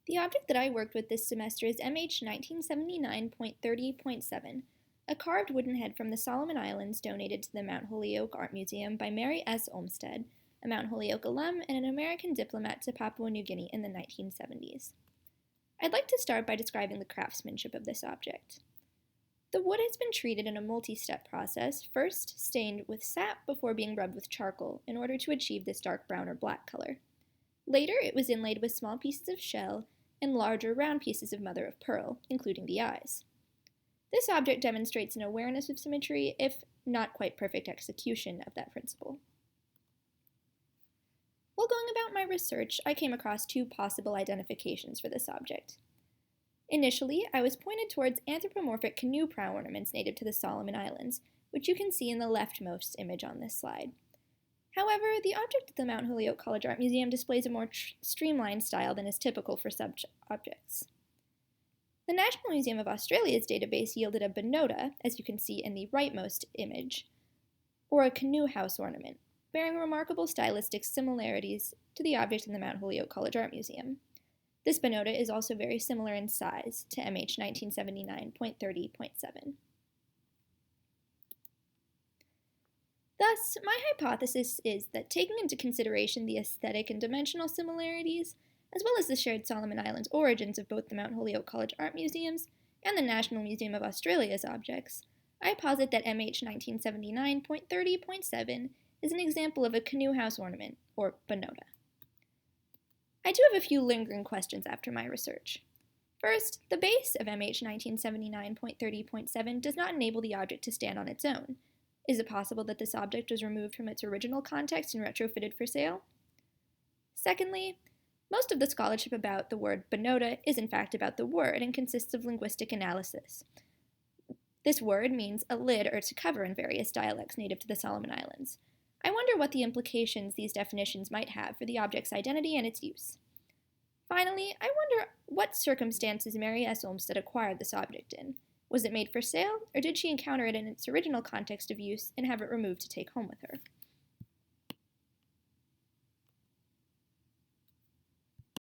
The object that I worked with this semester is MH 1979.30.7, a carved wooden head from the Solomon Islands donated to the Mount Holyoke Art Museum by Mary S. Olmsted, a Mount Holyoke alum and an American diplomat to Papua New Guinea in the 1970s. I'd like to start by describing the craftsmanship of this object. The wood has been treated in a multi-step process, first stained with sap before being rubbed with charcoal in order to achieve this dark brown or black color. Later, it was inlaid with small pieces of shell and larger round pieces of mother of pearl, including the eyes. This object demonstrates an awareness of symmetry, if not quite perfect execution of that principle. While going about my research, I came across two possible identifications for this object. Initially, I was pointed towards anthropomorphic canoe prow ornaments native to the Solomon Islands, which you can see in the leftmost image on this slide. However, the object at the Mount Holyoke College Art Museum displays a more streamlined style than is typical for such objects. The National Museum of Australia's database yielded a bonota, as you can see in the rightmost image, or a canoe house ornament, bearing remarkable stylistic similarities to the object in the Mount Holyoke College Art Museum. This bonota is also very similar in size to MH 1979.30.7. Thus, my hypothesis is that taking into consideration the aesthetic and dimensional similarities, as well as the shared Solomon Islands origins of both the Mount Holyoke College Art Museums and the National Museum of Australia's objects, I posit that MH 1979.30.7 is an example of a canoe house ornament, or bonota. I do have a few lingering questions after my research. First, the base of MH 1979.30.7 does not enable the object to stand on its own. Is it possible that this object was removed from its original context and retrofitted for sale? Secondly, most of the scholarship about the word bonota is in fact about the word and consists of linguistic analysis. This word means a lid or to cover in various dialects native to the Solomon Islands. I wonder what the implications these definitions might have for the object's identity and its use. Finally, I wonder what circumstances Mary S. Olmsted acquired this object in. Was it made for sale, or did she encounter it in its original context of use and have it removed to take home with her?